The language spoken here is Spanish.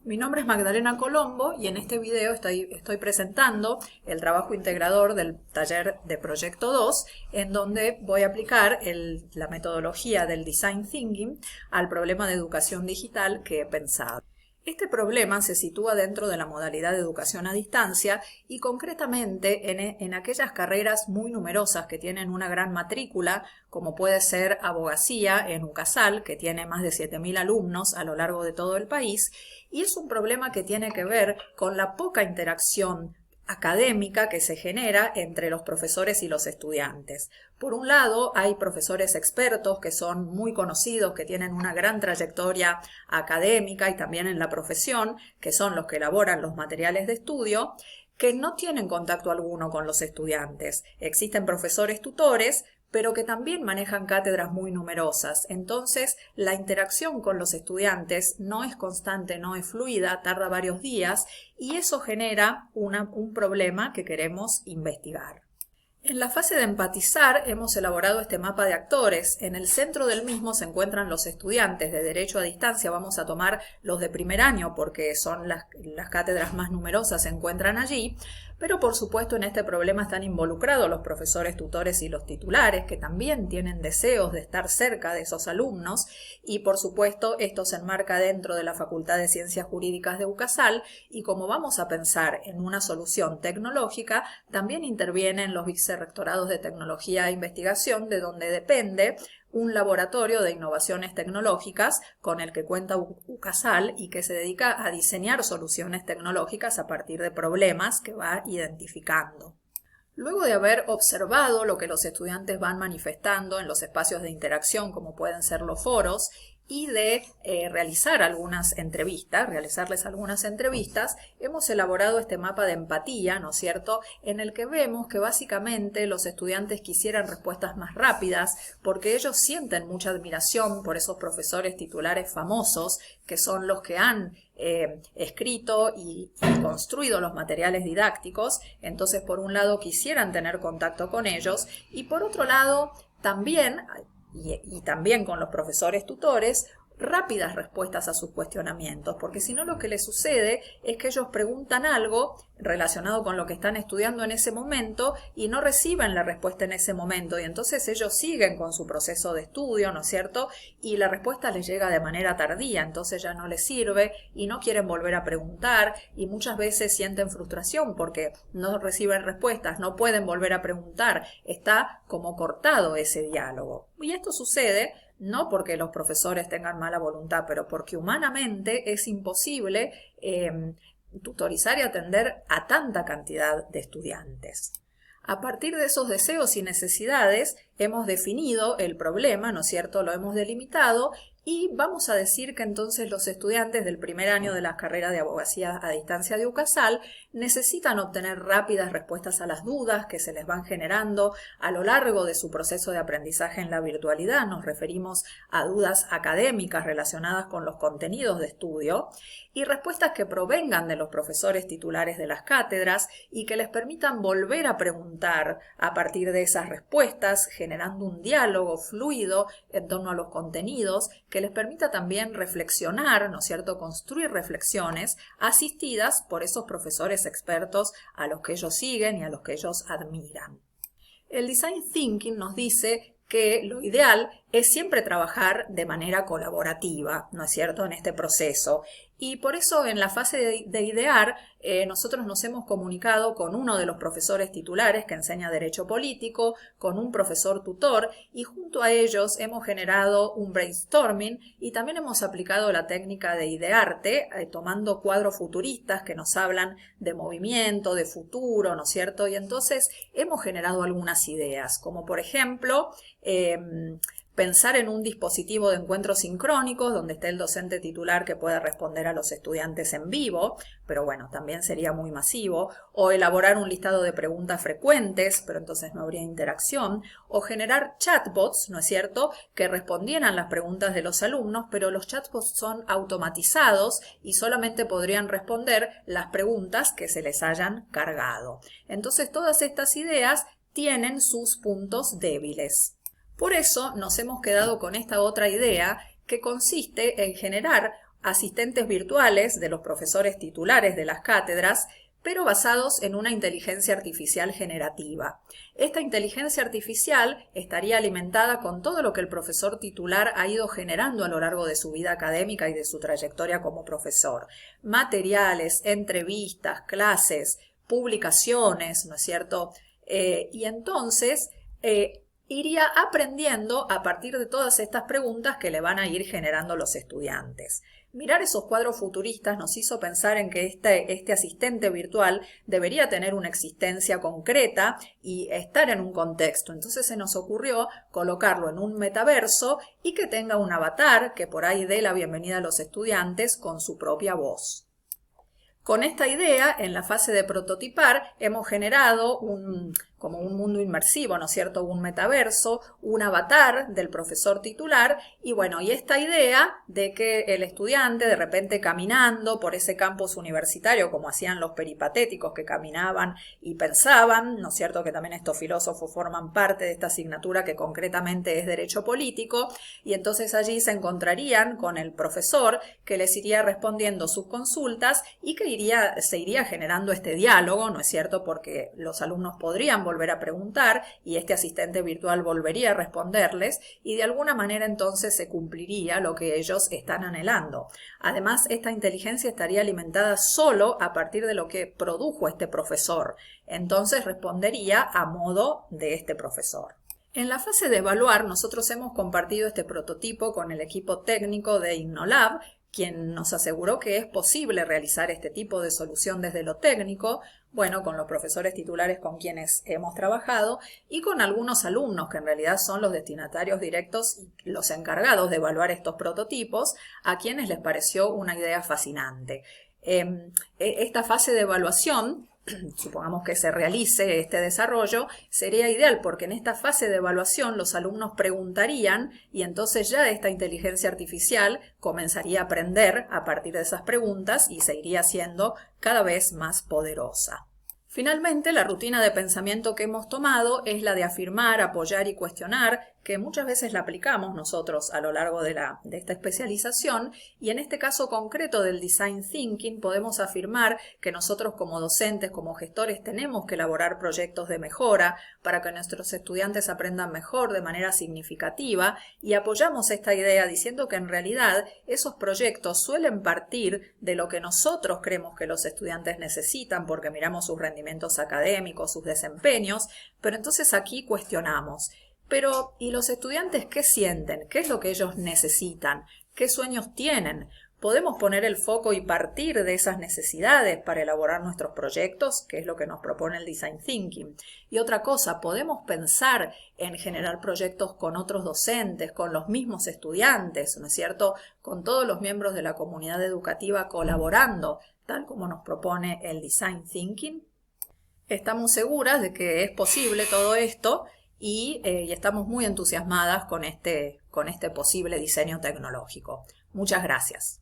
Mi nombre es Magdalena Colombo y en este video estoy presentando el trabajo integrador del taller de Proyecto 2, en donde voy a aplicar la metodología del Design Thinking al problema de educación digital que he pensado. Este problema se sitúa dentro de la modalidad de educación a distancia y concretamente en aquellas carreras muy numerosas que tienen una gran matrícula, como puede ser abogacía en UCASAL, que tiene más de 7.000 alumnos a lo largo de todo el país, y es un problema que tiene que ver con la poca interacción académica que se genera entre los profesores y los estudiantes. Por un lado, hay profesores expertos que son muy conocidos, que tienen una gran trayectoria académica y también en la profesión, que son los que elaboran los materiales de estudio, que no tienen contacto alguno con los estudiantes. Existen profesores tutores, pero que también manejan cátedras muy numerosas. Entonces, la interacción con los estudiantes no es constante, no es fluida, tarda varios días y eso genera un problema que queremos investigar. En la fase de empatizar hemos elaborado este mapa de actores. En el centro del mismo se encuentran los estudiantes de Derecho a Distancia. Vamos a tomar los de primer año porque son las cátedras más numerosas, se encuentran allí. Pero por supuesto en este problema están involucrados los profesores tutores y los titulares, que también tienen deseos de estar cerca de esos alumnos. Y por supuesto esto se enmarca dentro de la Facultad de Ciencias Jurídicas de UCASAL. Y como vamos a pensar en una solución tecnológica, también intervienen los vicerrectorados de Tecnología e Investigación, de donde depende un laboratorio de innovaciones tecnológicas con el que cuenta UCASAL y que se dedica a diseñar soluciones tecnológicas a partir de problemas que va identificando. Luego de haber observado lo que los estudiantes van manifestando en los espacios de interacción, como pueden ser los foros, y de realizarles algunas entrevistas, hemos elaborado este mapa de empatía, ¿no es cierto?, en el que vemos que básicamente los estudiantes quisieran respuestas más rápidas porque ellos sienten mucha admiración por esos profesores titulares famosos que son los que han escrito y construido los materiales didácticos. Entonces, por un lado, quisieran tener contacto con ellos y por otro lado, también también con los profesores tutores, rápidas respuestas a sus cuestionamientos, porque si no lo que les sucede es que ellos preguntan algo relacionado con lo que están estudiando en ese momento y no reciben la respuesta en ese momento y entonces ellos siguen con su proceso de estudio, ¿no es cierto? Y la respuesta les llega de manera tardía, entonces ya no les sirve y no quieren volver a preguntar y muchas veces sienten frustración porque no reciben respuestas, no pueden volver a preguntar, está como cortado ese diálogo. Y esto sucede no porque los profesores tengan mala voluntad, pero porque humanamente es imposible tutorizar y atender a tanta cantidad de estudiantes. A partir de esos deseos y necesidades hemos definido el problema, ¿no es cierto?, lo hemos delimitado y vamos a decir que entonces los estudiantes del primer año de la carrera de abogacía a distancia de UCASAL necesitan obtener rápidas respuestas a las dudas que se les van generando a lo largo de su proceso de aprendizaje en la virtualidad. Nos referimos a dudas académicas relacionadas con los contenidos de estudio y respuestas que provengan de los profesores titulares de las cátedras y que les permitan volver a preguntar a partir de esas respuestas, generando un diálogo fluido en torno a los contenidos que les permita también reflexionar, ¿no es cierto?, construir reflexiones asistidas por esos profesores expertos a los que ellos siguen y a los que ellos admiran. El Design Thinking nos dice que lo ideal es siempre trabajar de manera colaborativa, ¿no es cierto?, en este proceso. Y por eso en la fase de idear nosotros nos hemos comunicado con uno de los profesores titulares que enseña Derecho Político, con un profesor tutor y junto a ellos hemos generado un brainstorming y también hemos aplicado la técnica de idearte tomando cuadros futuristas que nos hablan de movimiento, de futuro, ¿no es cierto? Y entonces hemos generado algunas ideas, como por ejemplo pensar en un dispositivo de encuentros sincrónicos donde esté el docente titular que pueda responder a los estudiantes en vivo, pero bueno, también sería muy masivo, o elaborar un listado de preguntas frecuentes, pero entonces no habría interacción, o generar chatbots, ¿no es cierto?, que respondieran las preguntas de los alumnos, pero los chatbots son automatizados y solamente podrían responder las preguntas que se les hayan cargado. Entonces todas estas ideas tienen sus puntos débiles. Por eso nos hemos quedado con esta otra idea que consiste en generar asistentes virtuales de los profesores titulares de las cátedras, pero basados en una inteligencia artificial generativa. Esta inteligencia artificial estaría alimentada con todo lo que el profesor titular ha ido generando a lo largo de su vida académica y de su trayectoria como profesor. Materiales, entrevistas, clases, publicaciones, ¿no es cierto? Y entonces iría aprendiendo a partir de todas estas preguntas que le van a ir generando los estudiantes. Mirar esos cuadros futuristas nos hizo pensar en que este asistente virtual debería tener una existencia concreta y estar en un contexto. Entonces se nos ocurrió colocarlo en un metaverso y que tenga un avatar que por ahí dé la bienvenida a los estudiantes con su propia voz. Con esta idea, en la fase de prototipar, hemos generado como un mundo inmersivo, ¿no es cierto? Un metaverso, un avatar del profesor titular y bueno, y esta idea de que el estudiante de repente caminando por ese campus universitario, como hacían los peripatéticos que caminaban y pensaban, ¿no es cierto? Que también estos filósofos forman parte de esta asignatura que concretamente es Derecho Político y entonces allí se encontrarían con el profesor que les iría respondiendo sus consultas y que se iría generando este diálogo, ¿no es cierto? Porque los alumnos podrían volver a preguntar y este asistente virtual volvería a responderles y de alguna manera entonces se cumpliría lo que ellos están anhelando. Además, esta inteligencia estaría alimentada solo a partir de lo que produjo este profesor. Entonces respondería a modo de este profesor. En la fase de evaluar, nosotros hemos compartido este prototipo con el equipo técnico de Innolab, quien nos aseguró que es posible realizar este tipo de solución desde lo técnico, bueno, con los profesores titulares con quienes hemos trabajado y con algunos alumnos que en realidad son los destinatarios directos y los encargados de evaluar estos prototipos, a quienes les pareció una idea fascinante. Esta fase de evaluación, supongamos que se realice este desarrollo, sería ideal porque en esta fase de evaluación los alumnos preguntarían y entonces ya esta inteligencia artificial comenzaría a aprender a partir de esas preguntas y se iría haciendo cada vez más poderosa. Finalmente, la rutina de pensamiento que hemos tomado es la de afirmar, apoyar y cuestionar, que muchas veces la aplicamos nosotros a lo largo de esta especialización y en este caso concreto del Design Thinking podemos afirmar que nosotros como docentes, como gestores tenemos que elaborar proyectos de mejora para que nuestros estudiantes aprendan mejor de manera significativa y apoyamos esta idea diciendo que en realidad esos proyectos suelen partir de lo que nosotros creemos que los estudiantes necesitan porque miramos sus rendimientos académicos, sus desempeños, pero entonces aquí cuestionamos. Pero, ¿y los estudiantes qué sienten? ¿Qué es lo que ellos necesitan? ¿Qué sueños tienen? ¿Podemos poner el foco y partir de esas necesidades para elaborar nuestros proyectos? Que es lo que nos propone el Design Thinking. Y otra cosa, ¿podemos pensar en generar proyectos con otros docentes, con los mismos estudiantes, ¿no es cierto? Con todos los miembros de la comunidad educativa colaborando, tal como nos propone el Design Thinking. Estamos seguras de que es posible todo esto y estamos muy entusiasmadas con este posible diseño tecnológico. Muchas gracias.